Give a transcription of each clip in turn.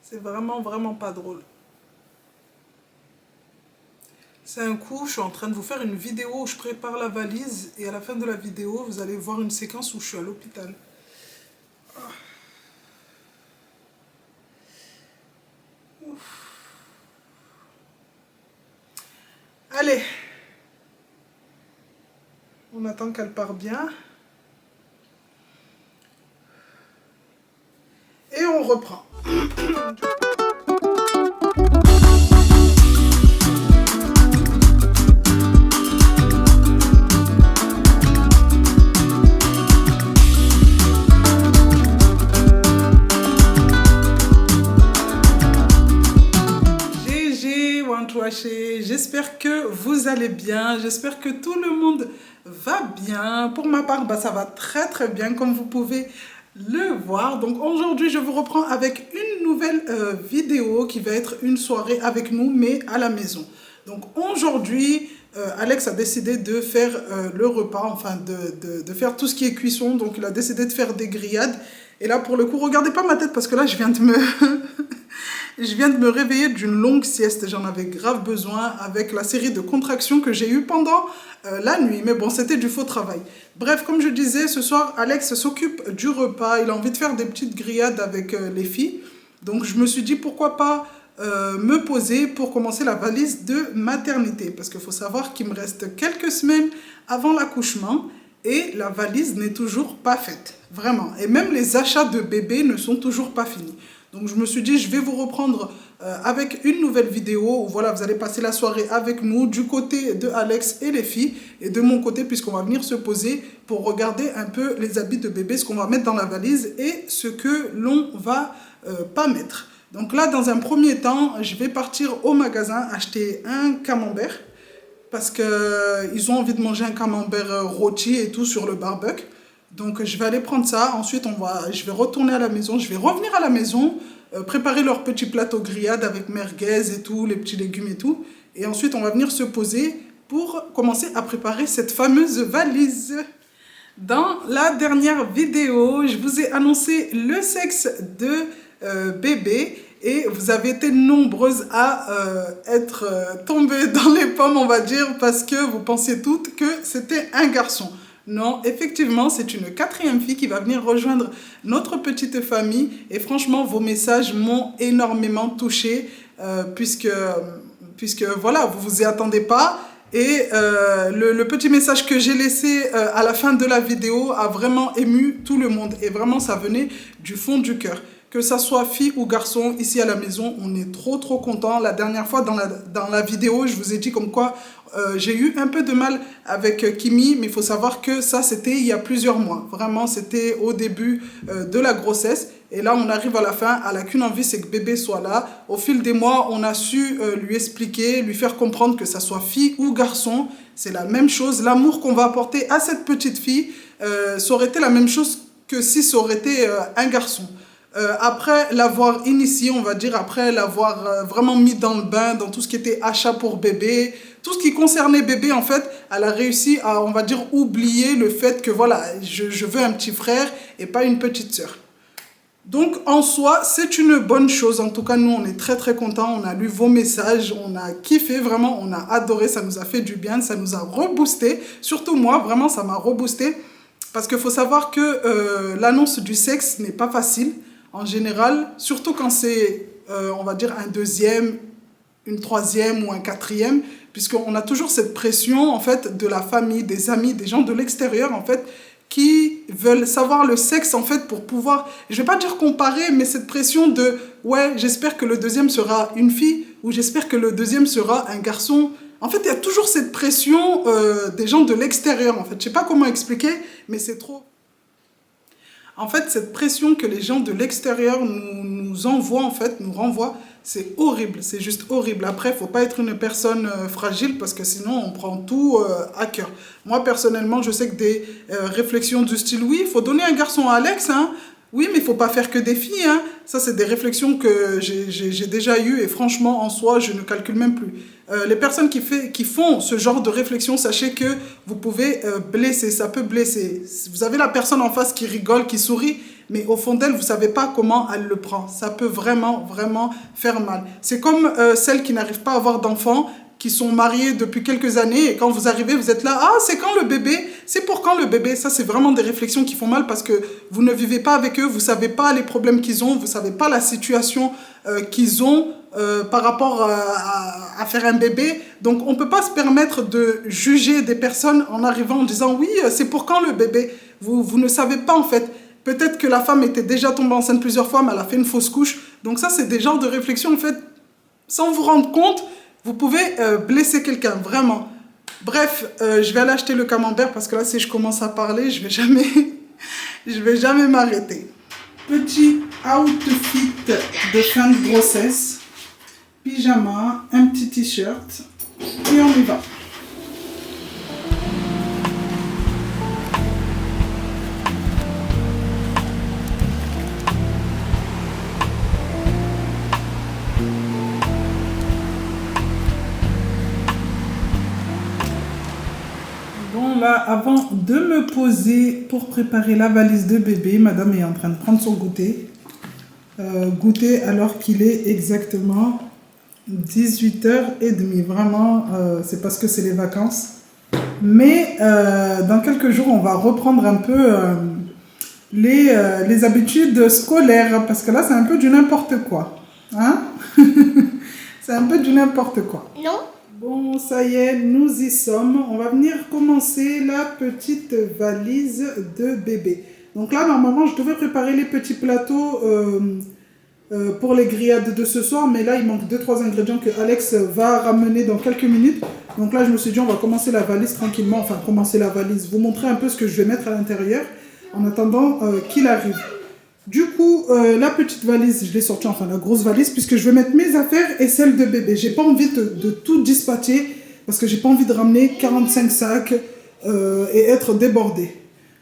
C'est vraiment, vraiment pas drôle. C'est un coup, je suis en train de vous faire une vidéo où je prépare la valise et à la fin de la vidéo, vous allez voir une séquence où je suis à l'hôpital. Allez, on attend qu'elle part bien et on reprend. J'espère que vous allez bien, j'espère que tout le monde va bien. Pour ma part, ça va très très bien comme vous pouvez le voir. Donc aujourd'hui, je vous reprends avec une nouvelle vidéo qui va être une soirée avec nous, mais à la maison. Donc aujourd'hui, Alex a décidé de faire le repas, enfin de faire tout ce qui est cuisson. Donc il a décidé de faire des grillades. Et là, pour le coup, regardez pas ma tête parce que là, je viens de me... Je viens de me réveiller d'une longue sieste, j'en avais grave besoin avec la série de contractions que j'ai eues pendant la nuit. Mais bon, c'était du faux travail. Bref, comme je disais, ce soir, Alex s'occupe du repas. Il a envie de faire des petites grillades avec les filles. Donc je me suis dit, pourquoi pas me poser pour commencer la valise de maternité. Parce qu'il faut savoir qu'il me reste quelques semaines avant l'accouchement. Et la valise n'est toujours pas faite, vraiment. Et même les achats de bébés ne sont toujours pas finis. Donc je me suis dit, je vais vous reprendre avec une nouvelle vidéo où voilà, vous allez passer la soirée avec nous du côté de Alex et les filles et de mon côté puisqu'on va venir se poser pour regarder un peu les habits de bébé, ce qu'on va mettre dans la valise et ce que l'on va pas mettre. Donc là, dans un premier temps, je vais partir au magasin acheter un camembert parce qu'ils ont envie de manger un camembert rôti et tout sur le barbecue. Donc je vais aller prendre ça, ensuite je vais retourner à la maison, je vais revenir à la maison, préparer leur petit plateau grillade avec merguez et tout, les petits légumes et tout. Et ensuite on va venir se poser pour commencer à préparer cette fameuse valise. Dans la dernière vidéo, je vous ai annoncé le sexe de bébé. Et vous avez été nombreuses à être tombées dans les pommes, on va dire, parce que vous pensiez toutes que c'était un garçon. Non, effectivement, c'est une quatrième fille qui va venir rejoindre notre petite famille. Et franchement, vos messages m'ont énormément touchée, puisque voilà, vous vous y attendez pas. Et le petit message que j'ai laissé à la fin de la vidéo a vraiment ému tout le monde. Et vraiment, ça venait du fond du cœur. Que ça soit fille ou garçon, ici à la maison, on est trop trop contents. La dernière fois dans la vidéo, je vous ai dit comme quoi j'ai eu un peu de mal avec Kimi, mais il faut savoir que ça c'était il y a plusieurs mois. Vraiment, c'était au début de la grossesse. Et là, on arrive à la fin, elle n'a qu'une envie, c'est que bébé soit là. Au fil des mois, on a su lui expliquer, lui faire comprendre que ça soit fille ou garçon. C'est la même chose. L'amour qu'on va apporter à cette petite fille, ça aurait été la même chose que si ça aurait été un garçon. Après l'avoir initié, on va dire, après l'avoir vraiment mis dans le bain, dans tout ce qui était achat pour bébé, tout ce qui concernait bébé, en fait, elle a réussi à, on va dire, oublier le fait que, voilà, je veux un petit frère et pas une petite sœur. Donc, en soi, c'est une bonne chose. En tout cas, nous, on est très, très contents. On a lu vos messages, on a kiffé, vraiment, on a adoré. Ça nous a fait du bien, ça nous a reboosté. Surtout moi, vraiment, ça m'a reboosté. Parce qu'il faut savoir que l'annonce du sexe n'est pas facile. En général, surtout quand c'est, on va dire, un deuxième, une troisième ou un quatrième, puisqu'on a toujours cette pression, en fait, de la famille, des amis, des gens de l'extérieur, en fait, qui veulent savoir le sexe, en fait, pour pouvoir, je ne vais pas dire comparer, mais cette pression de, ouais, j'espère que le deuxième sera une fille, ou j'espère que le deuxième sera un garçon. En fait, il y a toujours cette pression des gens de l'extérieur, en fait. Je ne sais pas comment expliquer, mais c'est trop... En fait, cette pression que les gens de l'extérieur nous envoient, en fait, nous renvoient, c'est horrible, c'est juste horrible. Après, il ne faut pas être une personne fragile parce que sinon, on prend tout à cœur. Moi, personnellement, je sais que des réflexions du style, oui, il faut donner un garçon à Alex, hein. Oui, mais il faut pas faire que des filles, hein. Ça, c'est des réflexions que j'ai déjà eues et franchement, en soi, je ne calcule même plus. Les personnes qui font ce genre de réflexion, sachez que vous pouvez blesser, ça peut blesser. Vous avez la personne en face qui rigole, qui sourit, mais au fond d'elle, vous savez pas comment elle le prend. Ça peut vraiment, vraiment faire mal. C'est comme celles qui n'arrivent pas à avoir d'enfants, qui sont mariées depuis quelques années et quand vous arrivez, vous êtes là, ah, c'est quand le bébé? C'est pour quand le bébé? Ça, c'est vraiment des réflexions qui font mal parce que vous ne vivez pas avec eux, vous savez pas les problèmes qu'ils ont, vous savez pas la situation qu'ils ont par rapport à faire un bébé. Donc, on peut pas se permettre de juger des personnes en arrivant en disant, oui, c'est pour quand le bébé? Vous ne savez pas en fait. Peut-être que la femme était déjà tombée enceinte plusieurs fois, mais elle a fait une fausse couche. Donc ça, c'est des genres de réflexions, en fait, sans vous rendre compte, vous pouvez blesser quelqu'un, vraiment. Bref, je vais aller acheter le camembert parce que là, si je commence à parler, je vais jamais m'arrêter. Petit outfit de fin de grossesse, pyjama, un petit t-shirt et on y va. Bon, là, avant de me poser pour préparer la valise de bébé, madame est en train de prendre son goûter. Goûter alors qu'il est exactement 18h30. Vraiment, c'est parce que c'est les vacances. Mais dans quelques jours, on va reprendre un peu les habitudes scolaires. Parce que là, c'est un peu du n'importe quoi. Hein? C'est un peu du n'importe quoi. Non. Bon, ça y est, nous y sommes. On va venir commencer la petite valise de bébé. Donc là, normalement, je devais préparer les petits plateaux pour les grillades de ce soir. Mais là, il manque 2-3 ingrédients que Alex va ramener dans quelques minutes. Donc là, je me suis dit, on va commencer la valise tranquillement. Enfin, commencer la valise. Vous montrer un peu ce que je vais mettre à l'intérieur en attendant qu'il arrive. Du coup, la petite valise, je l'ai sortie, enfin la grosse valise, puisque je vais mettre mes affaires et celles de bébé. J'ai pas envie de tout dispatcher, parce que j'ai pas envie de ramener 45 sacs et être débordée.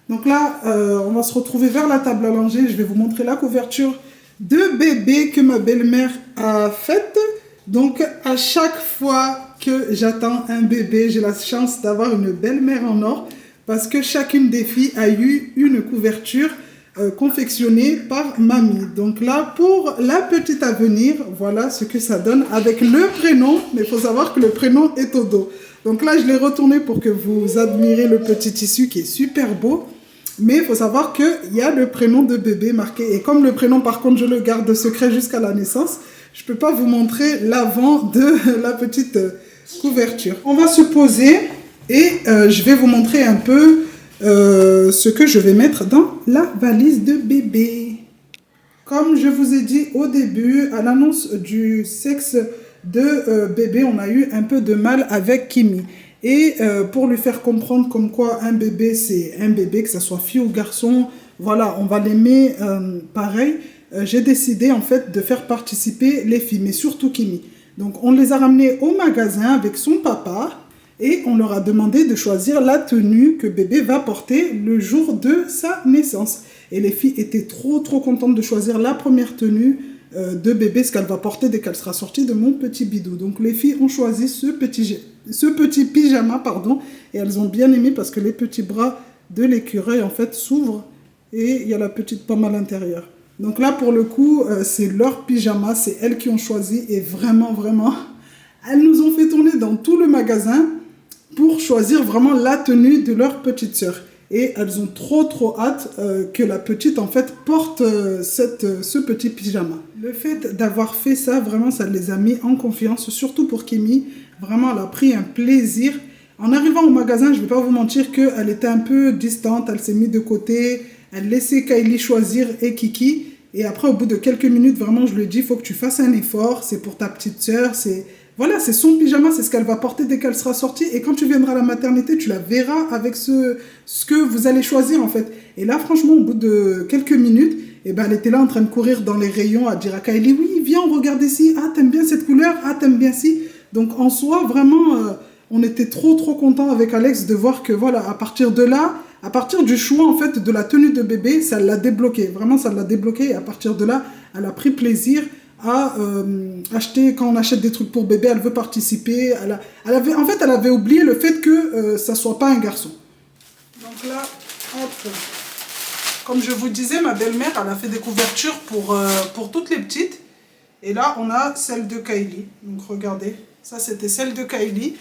Donc là, on va se retrouver vers la table à langer. Je vais vous montrer la couverture de bébé que ma belle-mère a faite. Donc, à chaque fois que j'attends un bébé, j'ai la chance d'avoir une belle-mère en or, parce que chacune des filles a eu une couverture confectionné par mamie. Donc là, pour la petite à venir, voilà ce que ça donne avec le prénom. Mais il faut savoir que le prénom est au dos. Donc là, je l'ai retourné pour que vous admirez le petit tissu qui est super beau. Mais il faut savoir qu'il y a le prénom de bébé marqué. Et comme le prénom, par contre, je le garde secret jusqu'à la naissance, je ne peux pas vous montrer l'avant de la petite couverture. On va se poser et je vais vous montrer un peu ce que je vais mettre dans la valise de bébé. Comme je vous ai dit au début, à l'annonce du sexe de bébé, on a eu un peu de mal avec Kimi. Et pour lui faire comprendre comme quoi un bébé, c'est un bébé, que ce soit fille ou garçon, voilà, on va l'aimer pareil. J'ai décidé en fait de faire participer les filles, mais surtout Kimi. Donc on les a ramenées au magasin avec son papa. Et on leur a demandé de choisir la tenue que bébé va porter le jour de sa naissance. Et les filles étaient trop contentes de choisir la première tenue de bébé, ce qu'elle va porter dès qu'elle sera sortie de mon petit bidou. Donc les filles ont choisi ce petit pyjama, pardon, et elles ont bien aimé parce que les petits bras de l'écureuil en fait s'ouvrent et il y a la petite pomme à l'intérieur. Donc là pour le coup, c'est leur pyjama, c'est elles qui ont choisi et vraiment, elles nous ont fait tourner dans tout le magasin pour choisir vraiment la tenue de leur petite sœur. Et elles ont trop hâte que la petite, en fait, porte ce petit pyjama. Le fait d'avoir fait ça, vraiment, ça les a mis en confiance, surtout pour Kimi. Vraiment, elle a pris un plaisir. En arrivant au magasin, je ne vais pas vous mentir qu'elle était un peu distante, elle s'est mise de côté, elle laissait Kylie choisir et Kiki. Et après, au bout de quelques minutes, vraiment, je lui ai dit, il faut que tu fasses un effort, c'est pour ta petite sœur, voilà, c'est son pyjama, c'est ce qu'elle va porter dès qu'elle sera sortie. Et quand tu viendras à la maternité, tu la verras avec ce que vous allez choisir, en fait. Et là, franchement, au bout de quelques minutes, eh ben, elle était là en train de courir dans les rayons à dire à Kylie, oui, viens, on regarde ici. Ah, t'aimes bien cette couleur? Ah, t'aimes bien ci? Donc, en soi, vraiment, on était trop contents avec Alex de voir que, voilà, à partir de là, à partir du choix en fait de la tenue de bébé, ça l'a débloqué. Vraiment, ça l'a débloqué. Et à partir de là, elle a pris plaisir à acheter, quand on achète des trucs pour bébé, elle veut participer. En fait, elle avait oublié le fait que ça soit pas un garçon. Donc là, hop. Comme je vous disais, ma belle-mère, elle a fait des couvertures pour toutes les petites. Et là, on a celle de Kylie. Donc regardez, ça c'était celle de Kylie.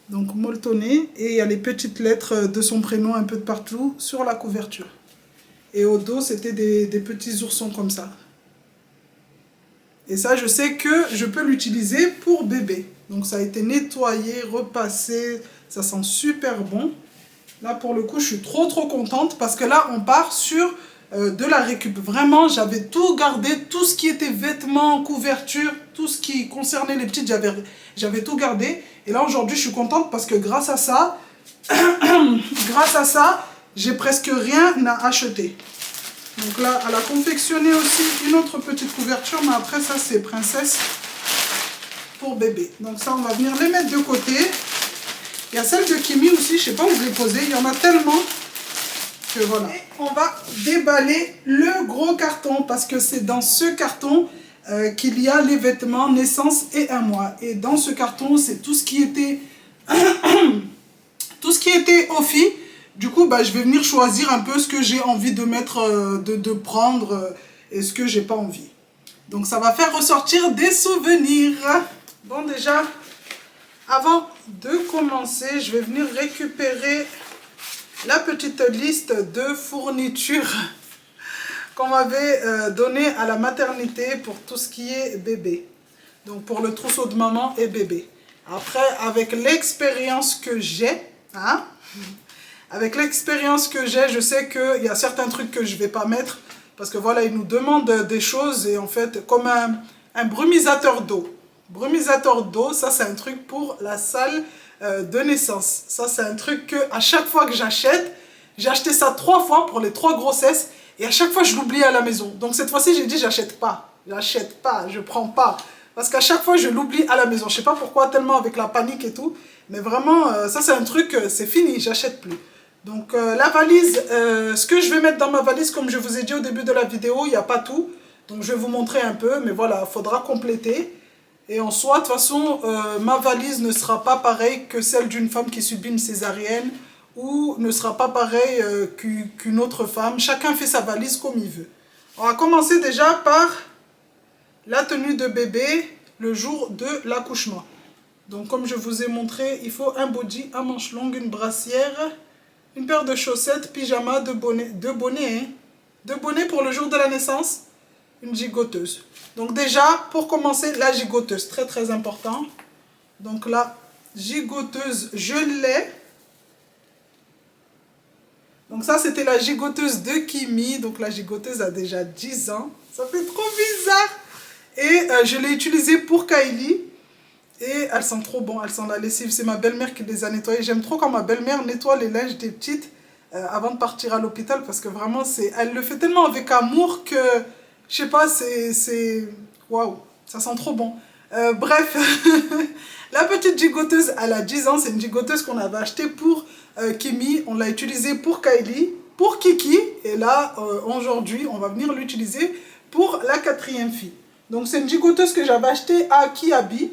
Donc molletonnée. Et il y a les petites lettres de son prénom un peu de partout sur la couverture. Et au dos, c'était des petits oursons comme ça. Et ça, je sais que je peux l'utiliser pour bébé. Donc ça a été nettoyé, repassé. Ça sent super bon. Là, pour le coup, je suis trop contente parce que là, on part sur de la récup. Vraiment, j'avais tout gardé, tout ce qui était vêtements, couverture, tout ce qui concernait les petites, j'avais tout gardé. Et là, aujourd'hui, je suis contente parce que grâce à ça, j'ai presque rien à acheter. Donc là, elle a confectionné aussi une autre petite couverture, mais après ça, c'est princesse pour bébé. Donc ça, on va venir les mettre de côté. Il y a celle de Kimi aussi, je ne sais pas où je l'ai posée, il y en a tellement que voilà. Et on va déballer le gros carton parce que c'est dans ce carton qu'il y a les vêtements naissance et 1 mois. Et dans ce carton, c'est tout ce qui était aux filles. Du coup, bah, je vais venir choisir un peu ce que j'ai envie de mettre, de prendre et ce que j'ai pas envie. Donc ça va faire ressortir des souvenirs. Bon, déjà, avant de commencer, je vais venir récupérer la petite liste de fournitures qu'on m'avait donnée à la maternité pour tout ce qui est bébé. Donc pour le trousseau de maman et bébé. Après, avec l'expérience que j'ai, je sais qu'il y a certains trucs que je ne vais pas mettre. Parce que voilà, ils nous demandent des choses et en fait, comme un brumisateur d'eau. Brumisateur d'eau, ça c'est un truc pour la salle de naissance. Ça c'est un truc que à chaque fois que j'achète, j'ai acheté ça 3 fois pour les 3 grossesses et à chaque fois je l'oublie à la maison. Donc cette fois-ci j'ai dit j'achète pas, je prends pas. Parce qu'à chaque fois je l'oublie à la maison. Je sais pas pourquoi, tellement avec la panique et tout. Mais vraiment, ça c'est un truc, c'est fini, j'achète plus. Donc la valise, ce que je vais mettre dans ma valise, comme je vous ai dit au début de la vidéo, il n'y a pas tout. Donc je vais vous montrer un peu, mais voilà, il faudra compléter. Et en soi, de toute façon, ma valise ne sera pas pareille que celle d'une femme qui subit une césarienne ou ne sera pas pareille qu'une autre femme. Chacun fait sa valise comme il veut. On va commencer déjà par la tenue de bébé le jour de l'accouchement. Donc comme je vous ai montré, il faut un body, un manche longue, une brassière, une paire de chaussettes, pyjama, deux bonnets pour le jour de la naissance, une gigoteuse. Donc déjà, pour commencer, la gigoteuse, très important. Donc la gigoteuse, je l'ai. Donc ça, c'était la gigoteuse de Kimi. Donc la gigoteuse a déjà 10 ans. Ça fait trop bizarre. Et je l'ai utilisée pour Kylie. Et elles sont trop bon, elles sont la lessive. C'est ma belle-mère qui les a nettoyées. J'aime trop quand ma belle-mère nettoie les linges des petites avant de partir à l'hôpital. Parce que vraiment, elle le fait tellement avec amour que, je sais pas, c'est... Waouh, ça sent trop bon. Bref, la petite gigoteuse, elle a 10 ans. C'est une gigoteuse qu'on avait achetée pour Kimi. On l'a utilisée pour Kylie, pour Kiki. Et là, aujourd'hui, on va venir l'utiliser pour la 4e fille. Donc, c'est une gigoteuse que j'avais achetée à Kiabi.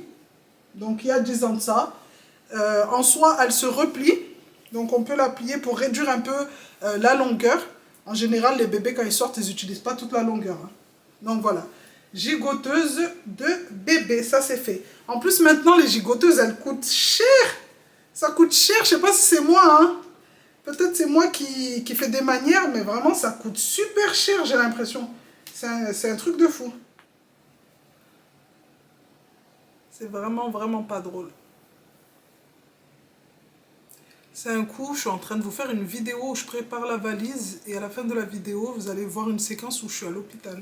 Donc, il y a 10 ans de ça. En soi, elle se replie. Donc, on peut la plier pour réduire un peu la longueur. En général, les bébés, quand ils sortent, ils n'utilisent pas toute la longueur. Donc, voilà. Gigoteuse de bébé, ça c'est fait. En plus, maintenant, les gigoteuses, elles coûtent cher. Ça coûte cher, je sais pas si c'est moi. Peut-être c'est moi qui fais des manières, mais vraiment, ça coûte super cher, j'ai l'impression. C'est un truc de fou. C'est vraiment pas drôle. C'est un coup, je suis en train de vous faire une vidéo où je prépare la valise. Et à la fin de la vidéo, vous allez voir une séquence où je suis à l'hôpital.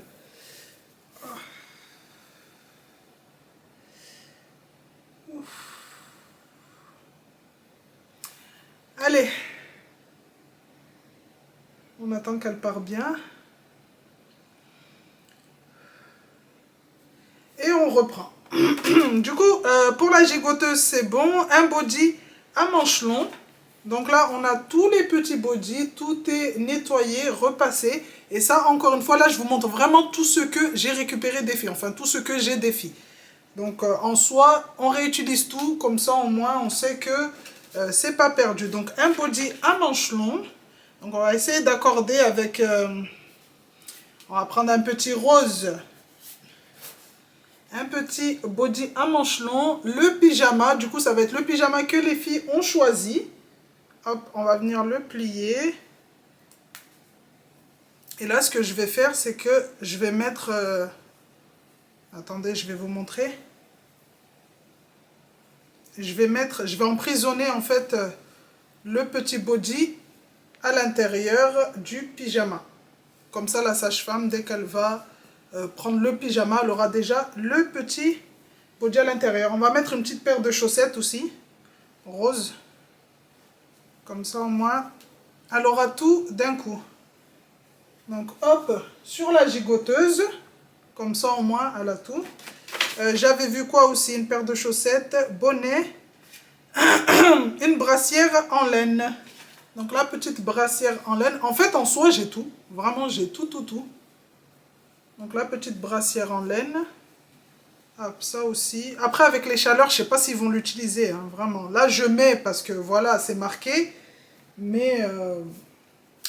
Allez. On attend qu'elle part bien. Et on reprend. Du coup, pour la gigoteuse, c'est bon. Un body à manches longs. Donc là, on a tous les petits bodys, tout est nettoyé, repassé. Et ça, encore une fois, là, je vous montre vraiment tout ce que j'ai récupéré des filles. Enfin, tout ce que j'ai des filles. Donc, en soi, on réutilise tout. Comme ça, au moins, on sait que c'est pas perdu. Donc, un body à manches longues. Donc, on va essayer d'accorder avec... on va prendre un petit rose. Un petit body à manches longues. Le pyjama. Du coup, ça va être le pyjama que les filles ont choisi. Hop, on va venir le plier. Et là, ce que je vais faire, c'est que je vais mettre... attendez, je vais vous montrer. Je vais emprisonner en fait le petit body à l'intérieur du pyjama. Comme ça, la sage-femme, dès qu'elle va prendre le pyjama, elle aura déjà le petit body à l'intérieur. On va mettre une petite paire de chaussettes aussi, rose. Comme ça, au moins, elle aura tout d'un coup. Donc, hop, sur la gigoteuse. Comme ça, au moins, elle a tout. J'avais vu quoi aussi? Une paire de chaussettes, bonnet, une brassière en laine. Donc, la petite brassière en laine. En fait, en soi, j'ai tout. Vraiment, j'ai tout. Donc, la petite brassière en laine. Hop, ça aussi. Après, avec les chaleurs, je ne sais pas s'ils vont l'utiliser, hein, vraiment. Là, je mets parce que, voilà, c'est marqué. Mais,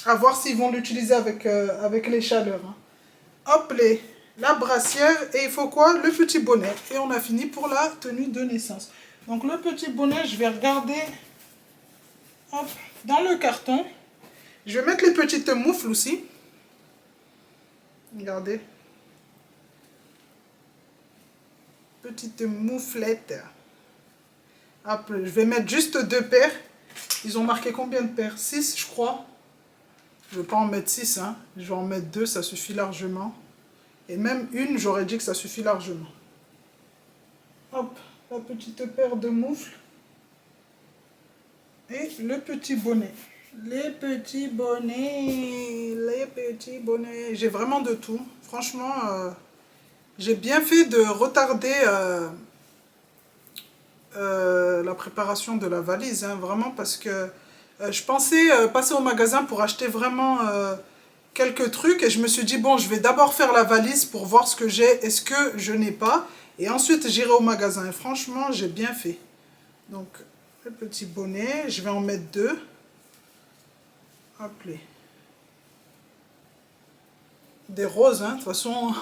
à voir s'ils vont l'utiliser avec les chaleurs. Hein. Hop, la brassière. Et il faut quoi? Le petit bonnet. Et on a fini pour la tenue de naissance. Donc, le petit bonnet, je vais regarder hop, dans le carton. Je vais mettre les petites moufles aussi. Regardez. Petite mouflette. Hop, je vais mettre juste 2 paires. Ils ont marqué combien de paires? 6, je crois. Je ne vais pas en mettre 6, hein. Je vais en mettre 2, ça suffit largement. Et même une, j'aurais dit que ça suffit largement. Hop, la petite paire de moufles. Et le petit bonnet. Les petits bonnets. J'ai vraiment de tout. Franchement, j'ai bien fait de retarder la préparation de la valise, hein, vraiment, parce que je pensais passer au magasin pour acheter vraiment quelques trucs et je me suis dit, bon, je vais d'abord faire la valise pour voir ce que j'ai et ce que je n'ai pas. Et ensuite, j'irai au magasin. Et franchement, j'ai bien fait. Donc, le petit bonnet, je vais en mettre 2. Hop là. Des roses, hein, de toute façon,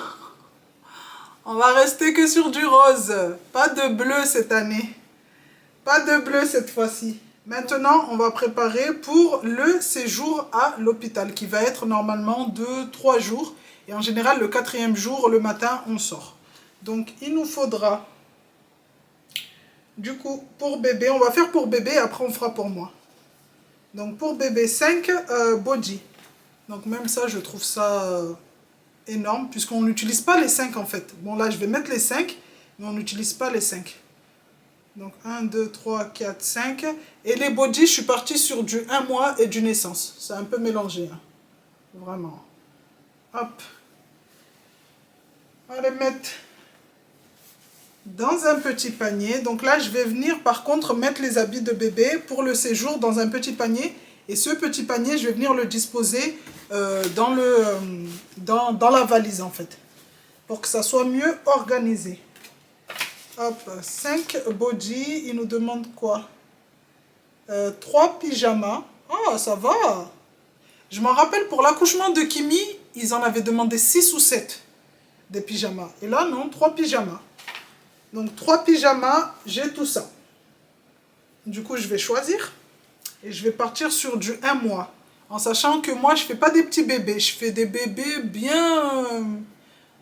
on va rester que sur du rose. Pas de bleu cette année. Pas de bleu cette fois-ci. Maintenant, on va préparer pour le séjour à l'hôpital qui va être normalement de 3 jours. Et en général, le 4e jour, le matin, on sort. Donc, il nous faudra, du coup, pour bébé, on va faire pour bébé, après on fera pour moi. Donc, pour bébé, 5 body. Donc, même ça, je trouve ça énorme, puisqu'on n'utilise pas les 5 en fait. Bon, là, je vais mettre les 5, mais on n'utilise pas les 5. Donc 1, 2, 3, 4, 5. Et les body, je suis partie sur du 1 mois et du naissance. C'est un peu mélangé. Hein. Vraiment. Hop. On va les mettre dans un petit panier. Donc là, je vais venir par contre mettre les habits de bébé pour le séjour dans un petit panier. Et ce petit panier, je vais venir le disposer dans la valise en fait. Pour que ça soit mieux organisé. Hop, 5 body, il nous demande quoi? 3 pyjamas. Oh, ça va. Je m'en rappelle, pour l'accouchement de Kimi, ils en avaient demandé 6 ou 7 des pyjamas. Et là, non, 3 pyjamas. Donc, 3 pyjamas, j'ai tout ça. Du coup, je vais choisir. Et je vais partir sur du 1 mois. En sachant que moi, je ne fais pas des petits bébés. Je fais des bébés bien,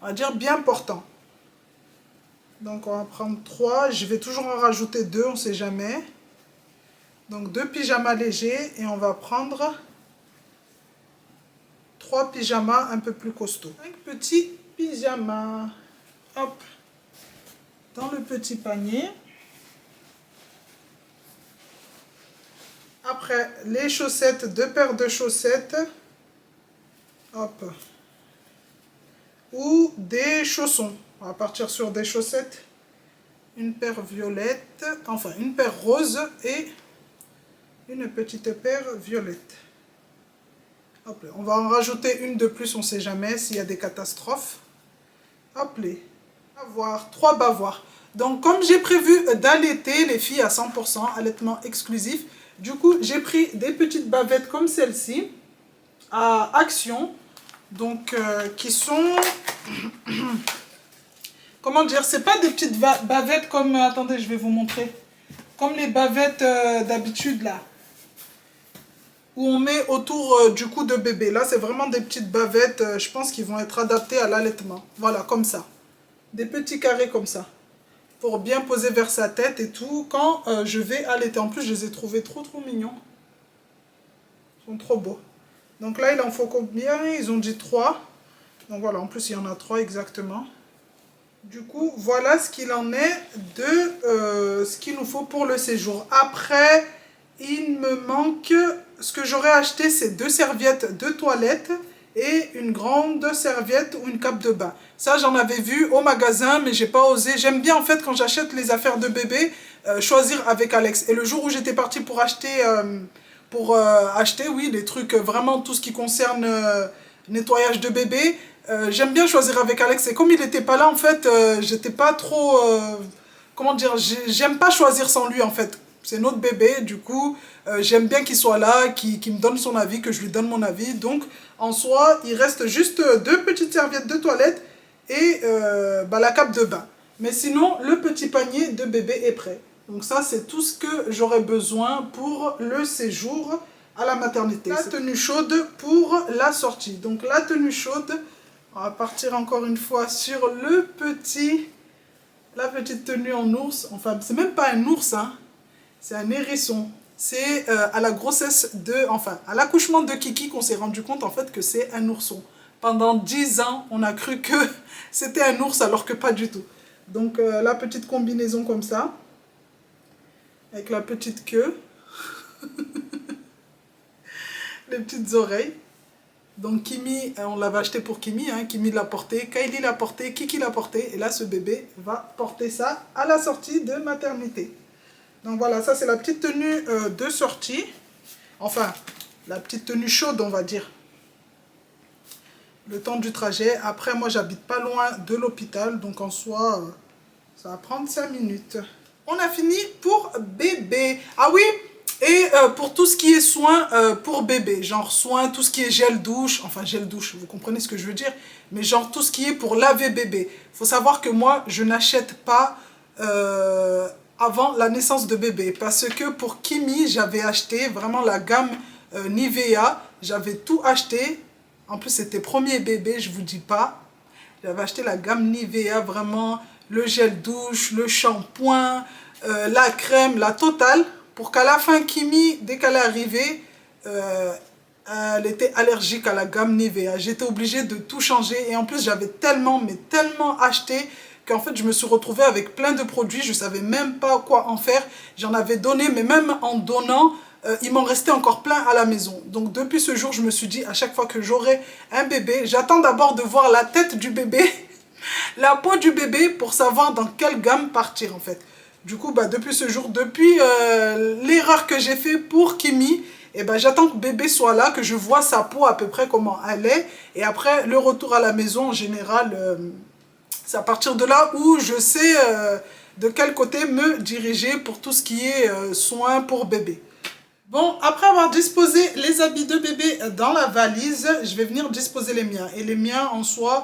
on va dire, bien portants. Donc, on va prendre 3. Je vais toujours en rajouter 2, on ne sait jamais. Donc, 2 pyjamas légers. Et on va prendre 3 pyjamas un peu plus costauds. 5 petits pyjamas. Hop. Dans le petit panier. Après, les chaussettes, 2 paires de chaussettes. Hop. Ou des chaussons. On va partir sur des chaussettes. Une paire violette, enfin une paire rose et une petite paire violette. Hop là. On va en rajouter une de plus, on ne sait jamais s'il y a des catastrophes. Hop là. Avoir 3 bavoirs. Donc comme j'ai prévu d'allaiter les filles à 100%, allaitement exclusif, du coup j'ai pris des petites bavettes comme celle-ci, à Action, donc qui sont, comment dire, c'est pas des petites bavettes comme, attendez je vais vous montrer, comme les bavettes d'habitude là, où on met autour du cou de bébé. Là c'est vraiment des petites bavettes, je pense qu'ils vont être adaptées à l'allaitement, voilà comme ça, des petits carrés comme ça, pour bien poser vers sa tête et tout, quand je vais allaiter. En plus, je les ai trouvés trop mignons. Ils sont trop beaux. Donc là, il en faut combien? Ils ont dit 3. Donc voilà, en plus, il y en a 3 exactement. Du coup, voilà ce qu'il en est de ce qu'il nous faut pour le séjour. Après, il me manque... Ce que j'aurais acheté, c'est 2 serviettes de toilette et une grande serviette ou une cape de bain. Ça, j'en avais vu au magasin, mais j'ai pas osé. J'aime bien, en fait, quand j'achète les affaires de bébé, choisir avec Alex. Et le jour où j'étais partie pour acheter, oui, les trucs, vraiment tout ce qui concerne nettoyage de bébé, j'aime bien choisir avec Alex. Et comme il n'était pas là, en fait, j'étais pas trop... comment dire, j'aime pas choisir sans lui, en fait. C'est notre bébé, du coup, j'aime bien qu'il soit là, qu'il me donne son avis, que je lui donne mon avis. Donc, en soi, il reste juste 2 petites serviettes de toilette et la cape de bain. Mais sinon, le petit panier de bébé est prêt. Donc ça, c'est tout ce que j'aurais besoin pour le séjour à la maternité. La tenue chaude pour la sortie. Donc la tenue chaude, on va partir encore une fois sur la petite tenue en ours. Enfin, c'est même pas un ours, hein. C'est un hérisson. C'est à la grossesse à l'accouchement de Kiki qu'on s'est rendu compte en fait que c'est un ourson. Pendant 10 ans, on a cru que c'était un ours alors que pas du tout. Donc la petite combinaison comme ça, avec la petite queue, les petites oreilles. Donc Kimi, on l'avait acheté pour Kimi, hein. Kimi l'a porté, Kylie l'a porté, Kiki l'a porté. Et là, ce bébé va porter ça à la sortie de maternité. Donc voilà, ça c'est la petite tenue de sortie. Enfin, la petite tenue chaude, on va dire. Le temps du trajet. Après, moi, j'habite pas loin de l'hôpital. Donc en soi, ça va prendre 5 minutes. On a fini pour bébé. Ah oui, et pour tout ce qui est soins pour bébé. Genre soins, tout ce qui est gel douche. Enfin, gel douche, vous comprenez ce que je veux dire. Mais genre tout ce qui est pour laver bébé. Il faut savoir que moi, je n'achète pas... avant la naissance de bébé, parce que pour Kimi, j'avais acheté vraiment la gamme Nivea, j'avais tout acheté, en plus c'était premier bébé, je vous dis pas, j'avais acheté la gamme Nivea, vraiment le gel douche, le shampoing, la crème, la totale, pour qu'à la fin Kimi, dès qu'elle est arrivée, elle était allergique à la gamme Nivea, j'étais obligée de tout changer, et en plus j'avais tellement, mais tellement acheté, qu'en fait je me suis retrouvée avec plein de produits, je ne savais même pas quoi en faire, j'en avais donné, mais même en donnant, il m'en restait encore plein à la maison. Donc depuis ce jour, je me suis dit, à chaque fois que j'aurai un bébé, j'attends d'abord de voir la tête du bébé, la peau du bébé, pour savoir dans quelle gamme partir en fait. Du coup, depuis ce jour, depuis l'erreur que j'ai fait pour Kimi, j'attends que bébé soit là, que je vois sa peau à peu près comment elle est, et après le retour à la maison en général... c'est à partir de là où je sais de quel côté me diriger pour tout ce qui est soins pour bébé. Bon, après avoir disposé les habits de bébé dans la valise, je vais venir disposer les miens. Et les miens, en soi,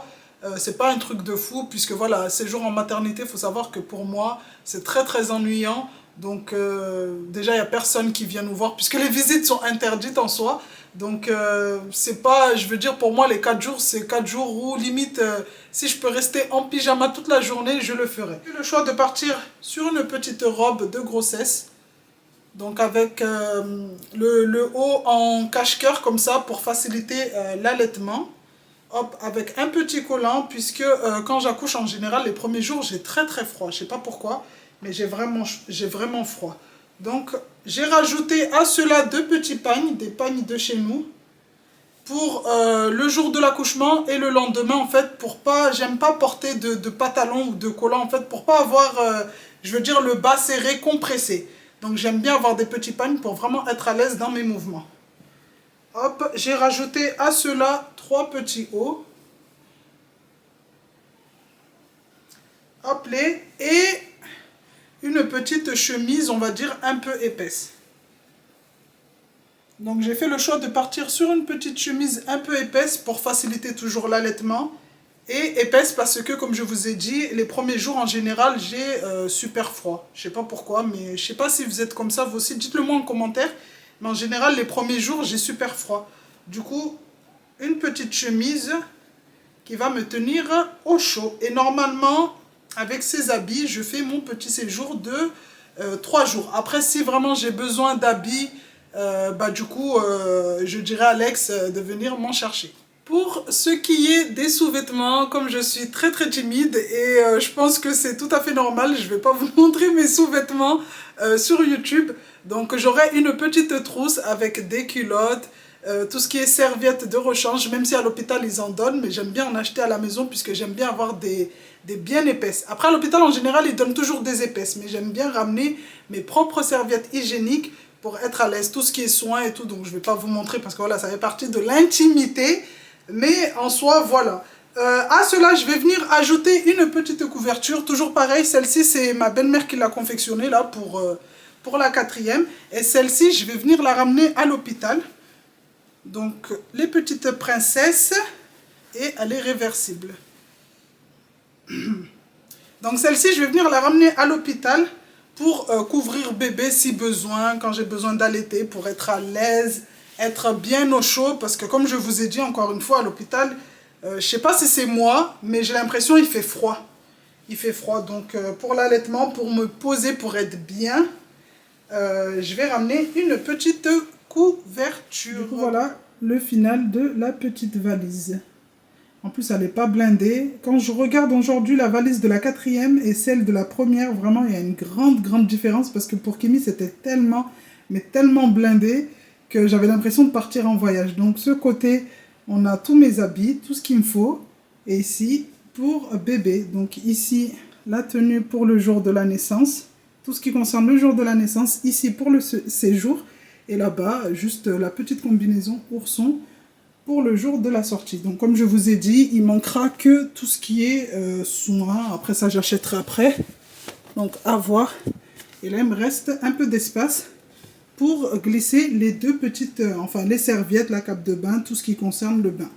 c'est pas un truc de fou, puisque voilà, séjour en maternité, il faut savoir que pour moi, c'est très ennuyant. Donc déjà, il n'y a personne qui vient nous voir, puisque les visites sont interdites en soi. Donc c'est pas, je veux dire, pour moi les 4 jours, c'est 4 jours où limite, si je peux rester en pyjama toute la journée, je le ferai. J'ai eu le choix de partir sur une petite robe de grossesse. Donc avec le haut en cache-cœur comme ça pour faciliter l'allaitement. Hop, avec un petit collant, puisque quand j'accouche en général, les premiers jours, j'ai très froid. Je sais pas pourquoi, mais j'ai vraiment froid. Donc, j'ai rajouté à cela 2 petits pagnes, des pagnes de chez nous, pour le jour de l'accouchement et le lendemain, en fait, pour pas, j'aime pas porter de pantalon ou de collant, en fait, pour pas avoir, je veux dire, le bas serré, compressé. Donc j'aime bien avoir des petits pagnes pour vraiment être à l'aise dans mes mouvements. Hop, j'ai rajouté à cela 3 petits hauts. Hop, et une petite chemise, on va dire, un peu épaisse. Donc j'ai fait le choix de partir sur une petite chemise un peu épaisse pour faciliter toujours l'allaitement. Et épaisse parce que, comme je vous ai dit, les premiers jours en général, j'ai super froid. Je sais pas pourquoi, mais je sais pas si vous êtes comme ça, vous aussi. Dites-le moi en commentaire. Mais en général, les premiers jours, j'ai super froid. Du coup, une petite chemise qui va me tenir au chaud. Et normalement, avec ces habits, je fais mon petit séjour de 3 jours. Après, si vraiment j'ai besoin d'habits, du coup, je dirais à Alex de venir m'en chercher. Pour ce qui est des sous-vêtements, comme je suis très timide et je pense que c'est tout à fait normal, je ne vais pas vous montrer mes sous-vêtements sur YouTube. Donc j'aurai une petite trousse avec des culottes, tout ce qui est serviettes de rechange, même si à l'hôpital ils en donnent, mais j'aime bien en acheter à la maison puisque j'aime bien avoir des bien épaisses. Après à l'hôpital en général ils donnent toujours des épaisses, mais j'aime bien ramener mes propres serviettes hygiéniques pour être à l'aise, tout ce qui est soins et tout, donc je ne vais pas vous montrer parce que voilà, ça fait partie de l'intimité. Mais en soi, voilà. À cela, je vais venir ajouter une petite couverture. Toujours pareil, celle-ci, c'est ma belle-mère qui l'a confectionnée là pour la 4e. Et celle-ci, je vais venir la ramener à l'hôpital. Donc, les petites princesses. Et elle est réversible. Donc, celle-ci, je vais venir la ramener à l'hôpital pour couvrir bébé si besoin, quand j'ai besoin d'allaiter, pour être à l'aise, être bien au chaud, parce que comme je vous ai dit encore une fois à l'hôpital, je sais pas si c'est moi, mais j'ai l'impression qu'il fait froid. Il fait froid, donc pour l'allaitement, pour me poser, pour être bien, je vais ramener une petite couverture. Du coup, voilà le final de la petite valise. En plus, elle n'est pas blindée. Quand je regarde aujourd'hui la valise de la 4e et celle de la 1re, vraiment, il y a une grande différence, parce que pour Kimi, c'était tellement blindé, que j'avais l'impression de partir en voyage. Donc ce côté, on a tous mes habits, tout ce qu'il me faut. Et ici, pour bébé. Donc ici, la tenue pour le jour de la naissance. Tout ce qui concerne le jour de la naissance. Ici, pour le séjour. Et là-bas, juste la petite combinaison ourson pour le jour de la sortie. Donc comme je vous ai dit, il manquera que tout ce qui est soin. Après ça, j'achèterai après. Donc à voir. Et là, il me reste un peu d'espace pour glisser les deux petites, les serviettes, la cape de bain, tout ce qui concerne le bain.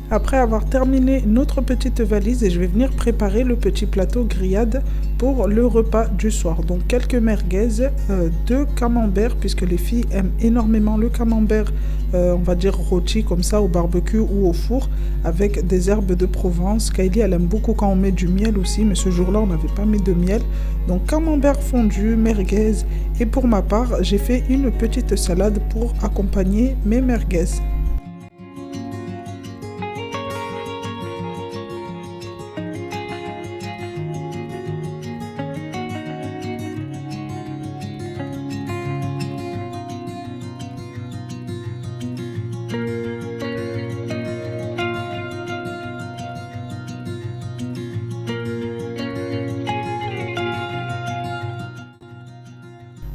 Après avoir terminé notre petite valise, je vais venir préparer le petit plateau grillade pour le repas du soir. Donc quelques merguez, 2 camemberts, puisque les filles aiment énormément le camembert, on va dire rôti comme ça au barbecue ou au four, avec des herbes de Provence. Kylie, elle aime beaucoup quand on met du miel aussi, mais ce jour-là, on n'avait pas mis de miel. Donc camembert fondu, merguez, et pour ma part, j'ai fait une petite salade pour accompagner mes merguez.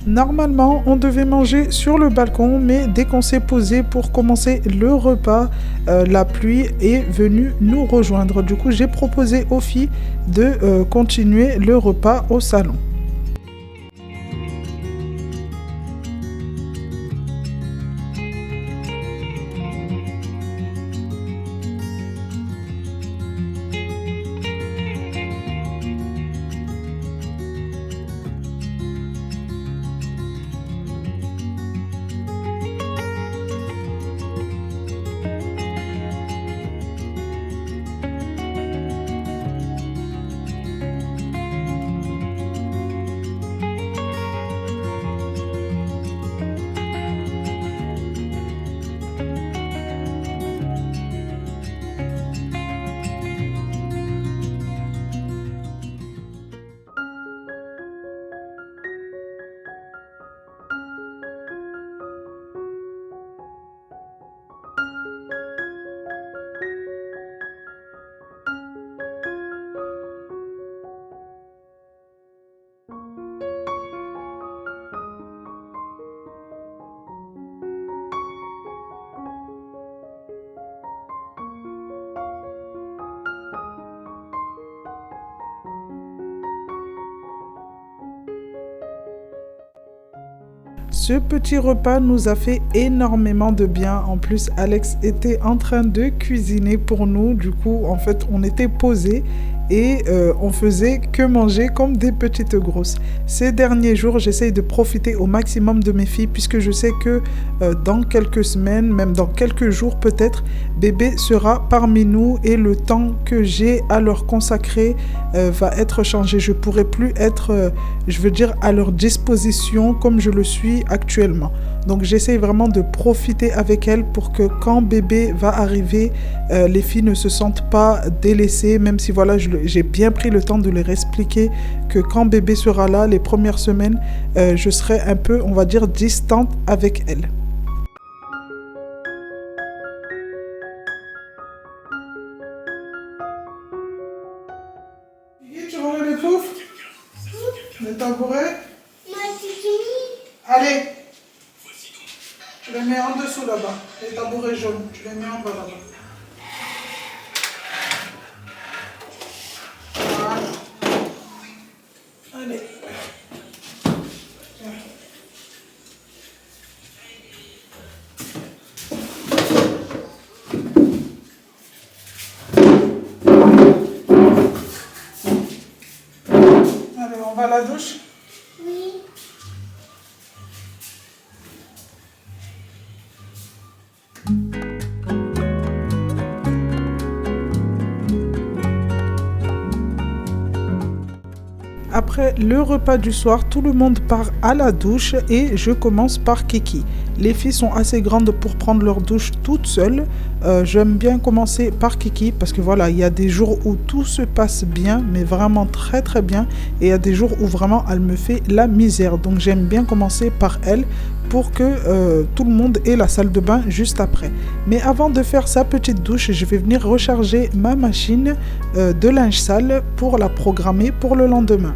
Normalement, on devait manger sur le balcon, mais dès qu'on s'est posé pour commencer le repas, la pluie est venue nous rejoindre. Du coup, j'ai proposé aux filles de continuer le repas au salon. Ce petit repas nous a fait énormément de bien. En plus, Alex était en train de cuisiner pour nous. Du coup, en fait, on était posés et on faisait que manger comme des petites grosses. Ces derniers jours, j'essaye de profiter au maximum de mes filles puisque je sais que dans quelques semaines, même dans quelques jours peut-être, bébé sera parmi nous et le temps que j'ai à leur consacrer va être changé. Je pourrai plus être, je veux dire, à leur disposition comme je le suis actuellement. Donc j'essaye vraiment de profiter avec elles pour que quand bébé va arriver, les filles ne se sentent pas délaissées, même si voilà, j'ai bien pris le temps de leur expliquer que quand bébé sera là, les premières semaines, je serai un peu, on va dire, distante avec elles. Tu veux les poufs? Le tabouret? Allez, tu les mets en dessous là-bas. Les tabourets jaunes, tu les mets en bas là-bas. Voilà. Allez. Tiens. Allez, on va à la douche? Oui. Après le repas du soir, tout le monde part à la douche et je commence par Kiki. Les filles sont assez grandes pour prendre leur douche toutes seules. J'aime bien commencer par Kiki parce que voilà, il y a des jours où tout se passe bien, mais vraiment très très bien. Et il y a des jours où vraiment elle me fait la misère. Donc j'aime bien commencer par elle pour que tout le monde ait la salle de bain juste après. Mais avant de faire sa petite douche, je vais venir recharger ma machine de linge sale pour la programmer pour le lendemain.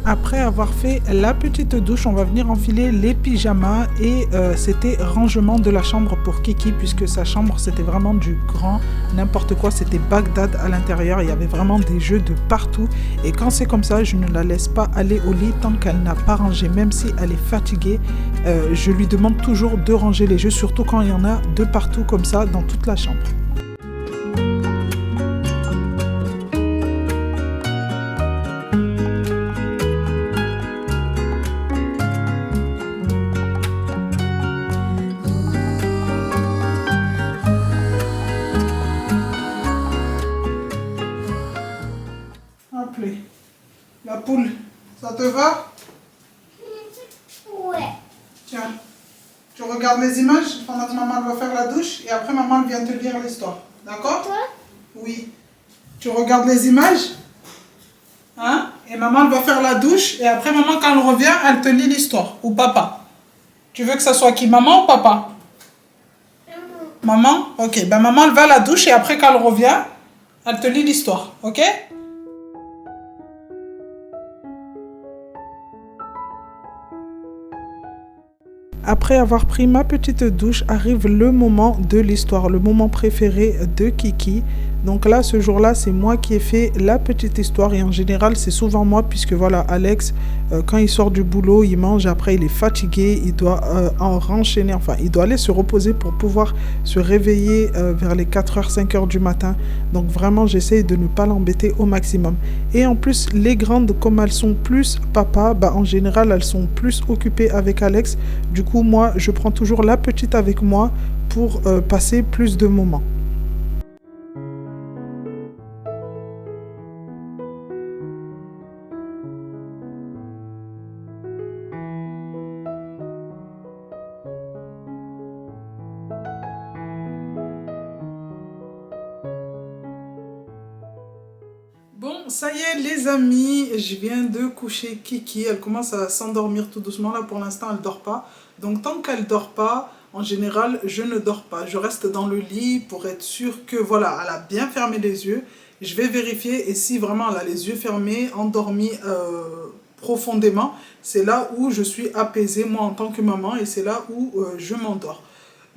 Après avoir fait la petite douche, on va venir enfiler les pyjamas et c'était rangement de la chambre pour Kiki puisque sa chambre c'était vraiment du grand n'importe quoi, c'était Bagdad à l'intérieur, il y avait vraiment des jeux de partout et quand c'est comme ça, je ne la laisse pas aller au lit tant qu'elle n'a pas rangé, même si elle est fatiguée, je lui demande toujours de ranger les jeux, surtout quand il y en a de partout comme ça dans toute la chambre. Appelez. La poule, ça te va? Ouais. Tiens, tu regardes les images pendant que maman va faire la douche et après maman vient te lire l'histoire. D'accord? Oui. Tu regardes les images, hein? Et maman va faire la douche et après maman quand elle revient, elle te lit l'histoire. Ou papa. Tu veux que ça soit qui, maman ou papa? Maman? Ok, ben maman elle va à la douche et après quand elle revient, elle te lit l'histoire. Ok? Après avoir pris ma petite douche, arrive le moment de l'histoire, le moment préféré de Kiki. Donc là, ce jour-là, c'est moi qui ai fait la petite histoire et en général, c'est souvent moi puisque voilà, Alex, quand il sort du boulot, il mange, après il est fatigué, il doit en renchaîner, enfin, il doit aller se reposer pour pouvoir se réveiller vers les 4h, 5h du matin. Donc vraiment, j'essaye de ne pas l'embêter au maximum. Et en plus, les grandes, comme elles sont plus papa, bah, en général, elles sont plus occupées avec Alex. Du coup, moi, je prends toujours la petite avec moi pour passer plus de moments. Ça y est les amis, je viens de coucher Kiki, elle commence à s'endormir tout doucement, là pour l'instant elle dort pas. Donc tant qu'elle dort pas, en général je ne dors pas, je reste dans le lit pour être sûr que voilà, elle a bien fermé les yeux. Je vais vérifier et si vraiment elle a les yeux fermés, endormie profondément, c'est là où je suis apaisée moi en tant que maman et c'est là où je m'endors.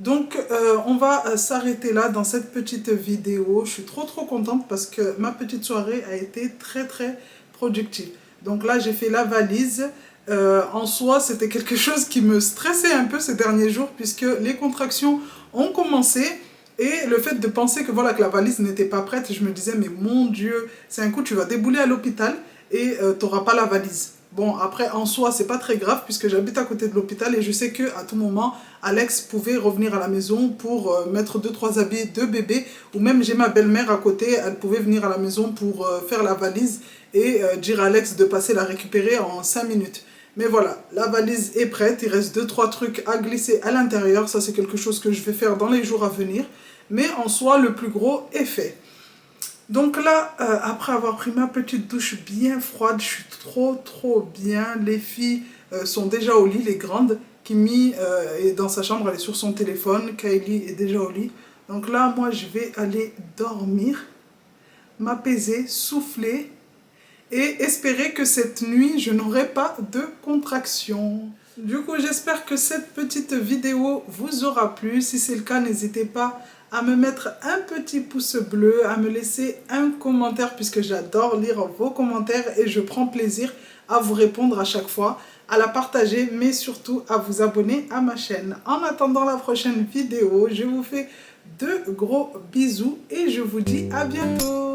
Donc, on va s'arrêter là dans cette petite vidéo. Je suis trop contente parce que ma petite soirée a été très productive. Donc là, j'ai fait la valise. En soi, c'était quelque chose qui me stressait un peu ces derniers jours puisque les contractions ont commencé. Et le fait de penser que, voilà, que la valise n'était pas prête, je me disais, mais mon Dieu, c'est un coup, tu vas débouler à l'hôpital et tu n'auras pas la valise. Bon, après, en soi, c'est pas très grave puisque j'habite à côté de l'hôpital et je sais qu'à tout moment, Alex pouvait revenir à la maison pour mettre deux trois habits de bébé ou même j'ai ma belle-mère à côté, elle pouvait venir à la maison pour faire la valise et dire à Alex de passer la récupérer en 5 minutes. Mais voilà, la valise est prête, il reste deux trois trucs à glisser à l'intérieur, ça c'est quelque chose que je vais faire dans les jours à venir. Mais en soi, le plus gros est fait. Donc là, après avoir pris ma petite douche bien froide, je suis trop bien. Les filles sont déjà au lit, les grandes. Kimi est dans sa chambre, elle est sur son téléphone. Kylie est déjà au lit. Donc là, moi, je vais aller dormir, m'apaiser, souffler et espérer que cette nuit, je n'aurai pas de contraction. Du coup, j'espère que cette petite vidéo vous aura plu. Si c'est le cas, n'hésitez pas à me mettre un petit pouce bleu, à me laisser un commentaire puisque j'adore lire vos commentaires et je prends plaisir à vous répondre à chaque fois, à la partager, mais surtout à vous abonner à ma chaîne. En attendant la prochaine vidéo, je vous fais de gros bisous et je vous dis à bientôt.